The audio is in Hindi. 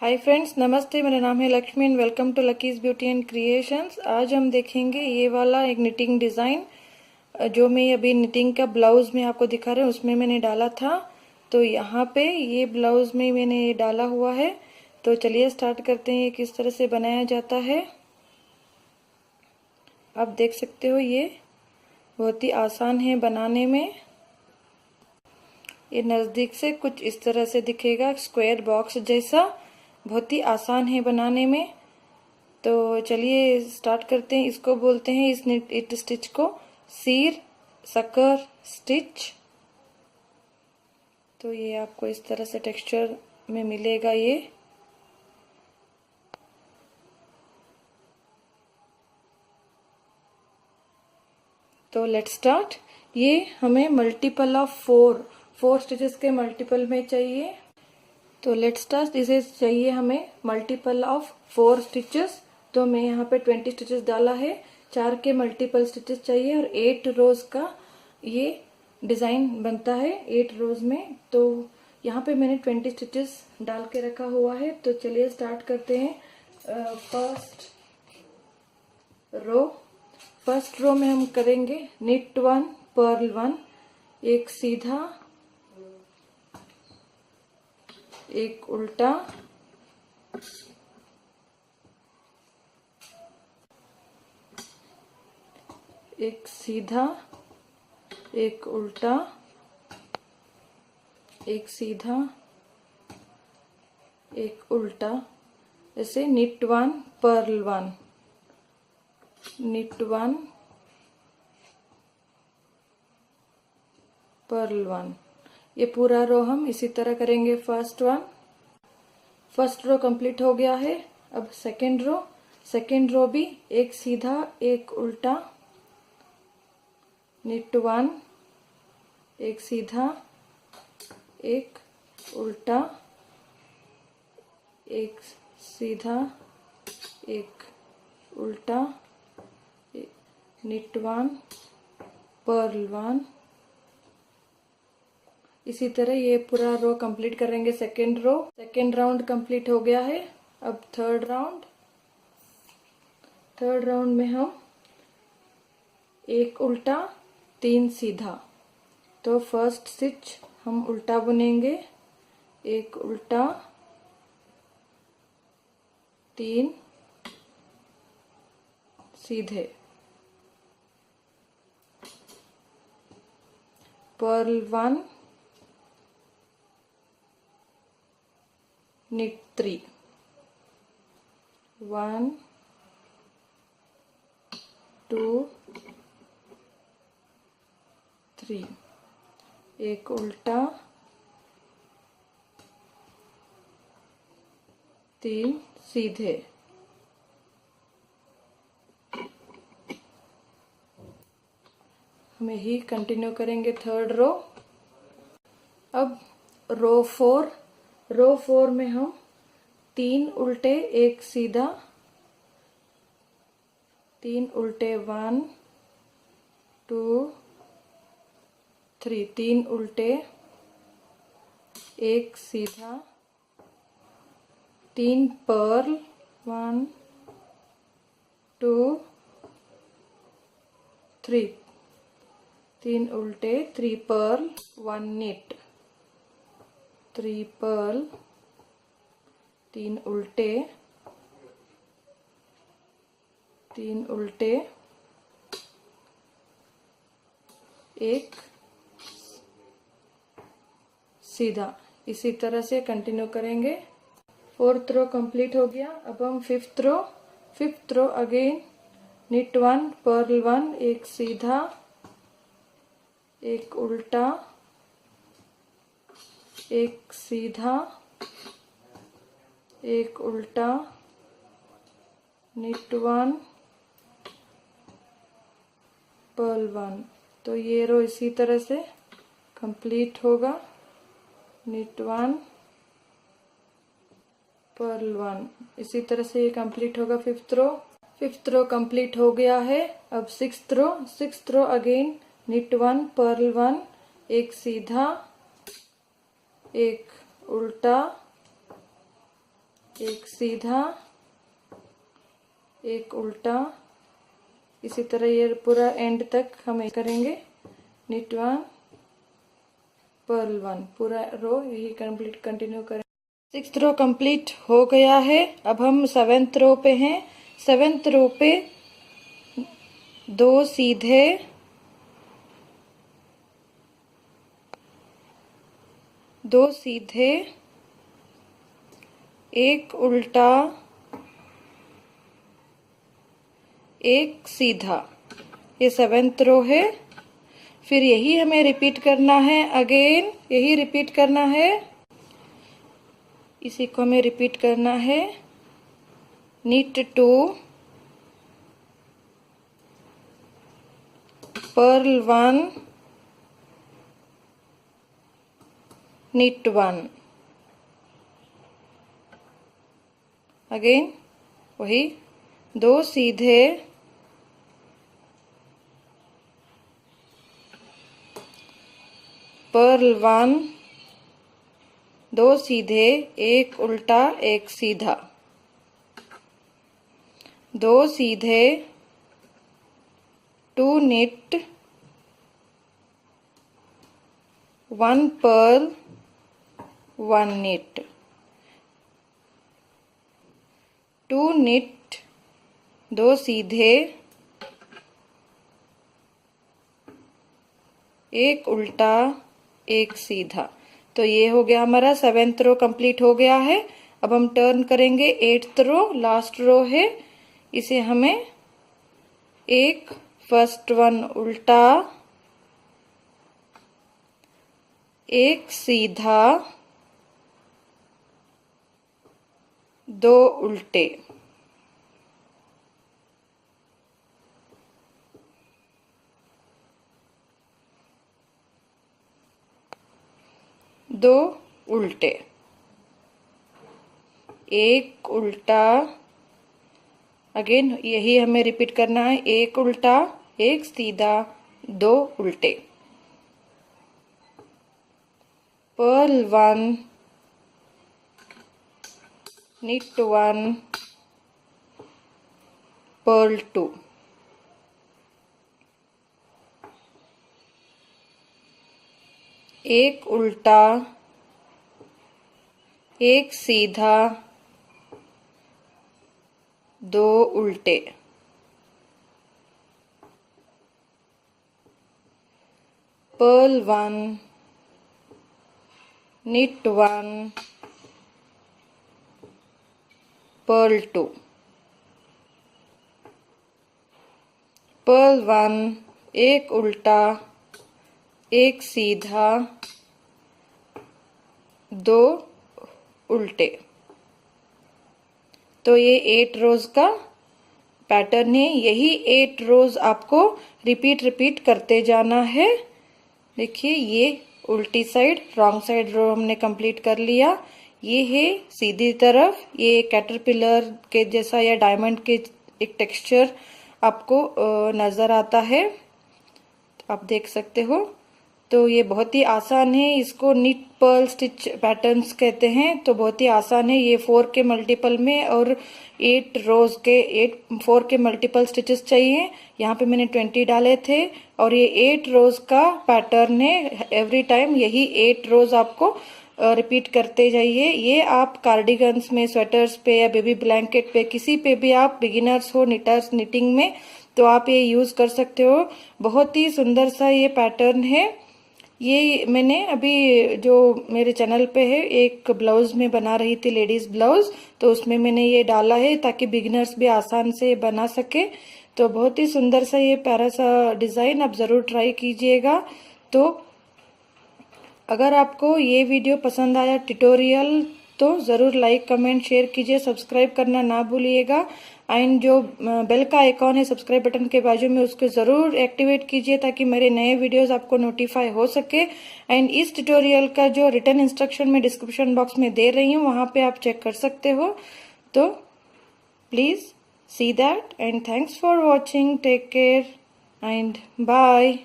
हाय फ्रेंड्स, नमस्ते। मेरा नाम है Lakshmi and welcome to lucky's beauty and creations. आज हम देखेंगे ये वाला एक निटिंग डिज़ाइन जो मैं अभी निटिंग का ब्लाउज में आपको दिखा रहे हूँ, उसमें मैंने डाला था। तो यहाँ पे ये ब्लाउज में मैंने ये डाला हुआ है। तो चलिए स्टार्ट करते हैं ये किस तरह से बनाया जाता है। आप देख सकते हो ये बहुत ही आसान है बनाने में। ये नज़दीक से कुछ इस तरह से दिखेगा, स्क्वायर बॉक्स जैसा। बहुत ही आसान है बनाने में। तो चलिए स्टार्ट करते हैं। इसको बोलते हैं, इस निट स्टिच को, सीर सकर स्टिच। तो ये आपको इस तरह से टेक्सचर में मिलेगा ये। तो लेट्स स्टार्ट। ये हमें मल्टीपल ऑफ फोर स्टिचेस के मल्टीपल में चाहिए। तो लेट्स स्टार्ट। इसे चाहिए हमें मल्टीपल ऑफ 4 स्टिचेस। तो मैं यहाँ पे 20 स्टिचेस डाला है। 4 के मल्टीपल स्टिचेस चाहिए और 8 रोज का ये डिजाइन बनता है 8 रोज में। तो यहाँ पे मैंने 20 स्टिचेस डाल के रखा हुआ है। तो चलिए स्टार्ट करते हैं। फर्स्ट रो में हम करेंगे निट 1 पर्ल 1, एक सीधा एक उल्टा, एक सीधा एक उल्टा, एक सीधा एक उल्टा। ऐसे निट 1 पर्ल 1, निट 1 पर्ल 1। ये पूरा रो हम इसी तरह करेंगे। फर्स्ट रो कंप्लीट हो गया है। अब सेकेंड रो भी एक सीधा एक उल्टा, निट 1 एक सीधा एक उल्टा, एक सीधा एक उल्टा, निट 1 पर्ल 1। इसी तरह ये पूरा रो कंप्लीट करेंगे। सेकेंड राउंड कंप्लीट हो गया है। अब थर्ड राउंड में हम एक उल्टा 3 सीधा। तो फर्स्ट स्टिच हम उल्टा बुनेंगे, एक उल्टा 3 सीधे, पर्ल 1 knit 3, 1 2 3, एक उल्टा 3 सीधे। हम यही कंटिन्यू करेंगे थर्ड रो। अब रो 4 में हम 3 उल्टे एक सीधा, 3 उल्टे 1 2 3, 3 उल्टे एक सीधा, 3 पर्ल 1 2 3, 3 उल्टे 3 पर्ल 1 निट, 3 पर्ल 3 उल्टे 3 उल्टे एक सीधा। इसी तरह से कंटिन्यू करेंगे। फोर्थ रो कंप्लीट हो गया। अब हम fifth row again knit 1 purl 1, एक सीधा एक उल्टा, एक सीधा एक उल्टा, निट 1 पर्ल 1। तो ये रो इसी तरह से कंप्लीट होगा। निट 1 पर्ल 1, इसी तरह से ये कंप्लीट होगा फिफ्थ रो कंप्लीट हो गया है। अब sixth row again knit 1 purl 1, एक सीधा एक उल्टा एक सीधा, एक उल्टा, इसी तरह ये पूरा एंड तक हम करेंगे। knit 1 purl 1, पूरा रो यही कंप्लीट कंटिन्यू करें। 6th रो कंप्लीट हो गया है। अब हम 7th रो पे हैं। 7th रो पे 2 सीधे, 2 सीधे, एक उल्टा, एक सीधा, ये 7th रो है। फिर यही हमें रिपीट करना है, अगेन यही रिपीट करना है, इसी को हमें रिपीट करना है। knit 2 purl 1 knit 1, अगेन वही 2 सीधे, purl 1, 2 सीधे, एक उल्टा, एक सीधा, 2 सीधे, 2 knit, 1 purl, 1 knit, 2 knit, 2 सीधे, एक उल्टा, एक सीधा। तो ये हो गया हमारा 7th रो कंप्लीट हो गया है। अब हम टर्न करेंगे 8th रो, लास्ट रो है, इसे हमें एक फर्स्ट वन उल्टा, एक सीधा, 2 उल्टे, दो उल्टे, एक उल्टा, अगेन यही हमें रिपीट करना है, एक उल्टा, एक सीधा, 2 उल्टे, purl 1 knit 1 purl 2, एक उल्टा, एक सीधा, 2 उल्टे, purl 1 knit 1 purl 2, purl 1, एक उल्टा, एक सीधा, 2 उल्टे। तो ये 8 रोज का पैटर्न है। यही 8 रोज आपको रिपीट करते जाना है। देखिए ये उल्टी साइड, रॉन्ग साइड रो हमने कंप्लीट कर लिया। ये है सीधी तरफ, ये कैटरपिलर के जैसा या डायमंड के एक टेक्सचर आपको नजर आता है, आप देख सकते हो। तो ये बहुत ही आसान है, इसको निट पर्ल स्टिच पैटर्न्स कहते हैं। तो बहुत ही आसान है, ये 4 के मल्टीपल में और 8 रोज के 4 के मल्टीपल स्टिचेस चाहिए। यहाँ पे मैंने 20 डाले थे और ये 8 रोज का पैटर्न है। एवरी टाइम यही 8 रोज आपको रिपीट करते जाइए। ये आप कार्डिगन्स में, स्वेटर्स पे या बेबी ब्लैंकेट पे, किसी पे भी आप बिगिनर्स हो निटर्स निटिंग में, तो आप ये यूज कर सकते हो। बहुत ही सुंदर सा ये पैटर्न है। ये मैंने अभी जो मेरे चैनल पे है एक ब्लाउज में बना रही थी, लेडीज ब्लाउज, तो उसमें मैंने ये डाला है ताकि बिगिनर्स भी आसान से बना सके। तो बहुत ही सुंदर सा ये प्यारा सा डिजाइन, आप जरूर ट्राई कीजिएगा। तो अगर आपको ये वीडियो पसंद आया ट्यूटोरियल, तो जरूर लाइक कमेंट शेयर कीजिए, सब्सक्राइब करना ना भूलिएगा। एंड जो बेल का आइकॉन है सब्सक्राइब बटन के बाजू में, उसको जरूर एक्टिवेट कीजिए ताकि मेरे नए वीडियोस आपको नोटिफाई हो सके। एंड इस ट्यूटोरियल का जो रिटन इंस्ट्रक्शन में डिस्क्रिप्शन बॉक्स में दे रही हूँ, वहां पे आप चेक कर सकते हो। तो please see that and thanks for watching, take care and bye.